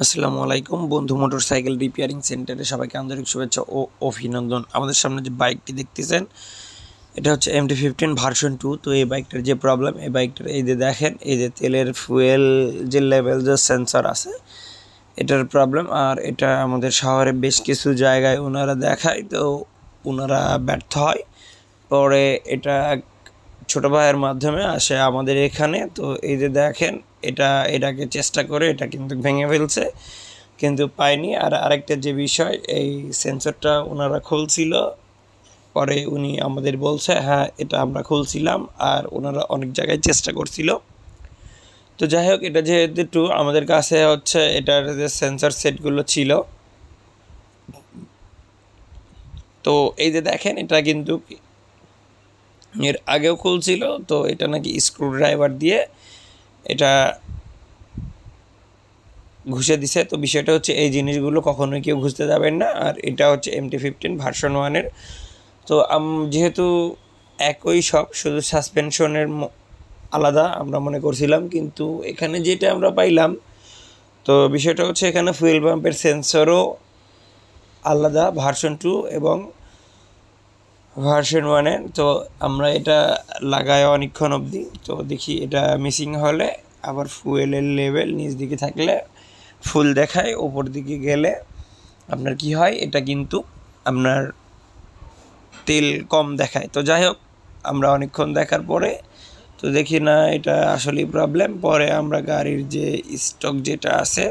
আসসালামু আলাইকুম বন্ধু মোটরসাইকেল রিপেয়ারিং সেন্টারে সবাইকে আন্তরিক শুভেচ্ছা ও অভিনন্দন। আমাদের সামনে যে বাইকটি দেখতেছেন এটা হচ্ছে MT-15 ভার্সন 2। তো এই বাইকটার যে প্রবলেম, এই বাইকটার এই যে দেখেন, এই যে তেলের ফুয়েল যে লেভেল যে সেন্সর আছে এটার প্রবলেম। আর এটা আমাদের শহরে বেশ কিছু জায়গায় ওনারা দেখায়, তো ওনারা ব্যর্থ হয়। পরে এটা ছোটো ভাইয়ের মাধ্যমে আসে আমাদের এখানে। তো এই যে দেখেন, এটাকে চেষ্টা করে এটা কিন্তু ভেঙে ফেলছে, কিন্তু পায়নি। আর আরেকটা যে বিষয়, এই সেন্সরটা ওনারা খুলছিল, পরে উনি আমাদের বলছে হ্যাঁ এটা আমরা খুলছিলাম, আর ওনারা অনেক জায়গায় চেষ্টা করছিল। তো যাই হোক, এটা যেহেতু আমাদের কাছে হচ্ছে এটার যে সেন্সর সেটগুলো ছিল, তো এই যে দেখেন এটা কিন্তু এর আগেও খুলছিল। তো এটা নাকি স্ক্রু ড্রাইভার দিয়ে এটা ঘুষে দিছে। তো বিষয়টা হচ্ছে এই জিনিসগুলো কখনোই কেউ ঘুষতে যাবেন না। আর এটা হচ্ছে MT-15 ভার্সন 1-এর। তো যেহেতু একই সব, শুধু সাসপেনশনের আলাদা আমরা মনে করছিলাম, কিন্তু এখানে যেটা আমরা পাইলাম, তো বিষয়টা হচ্ছে এখানে ফুয়েল পাম্পের সেন্সরও আলাদা ভার্সন 2 এবং ভার্সন 1-এর। তো আমরা এটা লাগাই অনেকক্ষণ অবধি, তো দেখি এটা মিসিং হলে আবার ফুয়েলের লেভেল নিচ দিকে থাকলে ফুল দেখায়, ওপর দিকে গেলে আপনার কি হয়, এটা কিন্তু আপনার তেল কম দেখায়। তো যাই হোক, আমরা অনেকক্ষণ দেখার পরে তো দেখি না এটা আসলেই প্রবলেম। পরে আমরা গাড়ির যে স্টক যেটা আছে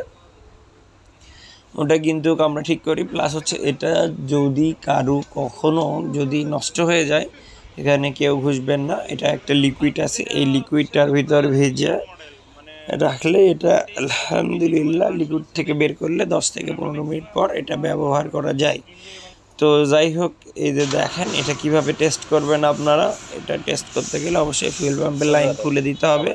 ওটা কিন্তু আমরা ঠিক করি। প্লাস হচ্ছে এটা যদি কারো কখনো যদি নষ্ট হয়ে যায়, এখানে কেউ ঘুষবেন না। এটা একটা লিকুইড আছে, এই লিকুইডটার ভিতর ভেজে রাখলে এটা আলহামদুলিল্লাহ লিকুইড থেকে বের করলে 10 থেকে 15 মিনিট পর এটা ব্যবহার করা যায়। তো যাই হোক, এই যে দেখেন এটা কিভাবে টেস্ট করবেন আপনারা। এটা টেস্ট করতে গেলে অবশ্যই ফুয়েল পাম্পের লাইন খুলে দিতে হবে,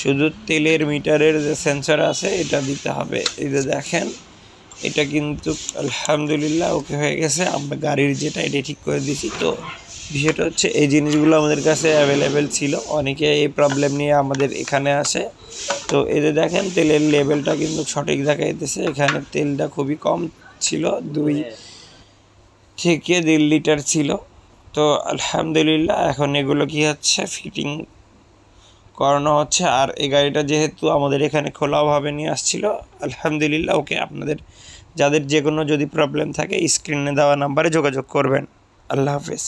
শুধু তেলের মিটারের যে সেন্সর আছে এটা দিতে হবে। এই যে দেখেন এটা কিন্তু আলহামদুলিল্লাহ ওকে হয়ে গেছে, আমরা গাড়ির যেটা এটা ঠিক করে দিয়েছি। তো বিষয়টা হচ্ছে এই জিনিসগুলো আমাদের কাছে অ্যাভেলেবেল ছিল, অনেকে এই প্রবলেম নিয়ে আমাদের এখানে আসে। তো এতে দেখেন তেলের লেভেলটা কিন্তু সঠিক দেখাইতেছে, এখানে তেলটা খুবই কম ছিল, 2 থেকে 1.5 লিটার ছিল। তো আলহামদুলিল্লাহ এখন এগুলো কি হচ্ছে ফিটিং করানো হচ্ছে। আর এই গাড়িটা যেহেতু আমাদের এখানে খোলাভাবে নিয়ে আসছিল, আলহামদুলিল্লাহ ওকে। আপনাদের যাদের যে কোনো যদি প্রবলেম থাকে স্ক্রিনে দেওয়া নাম্বারে যোগাযোগ করবেন। আল্লাহ হাফেজ।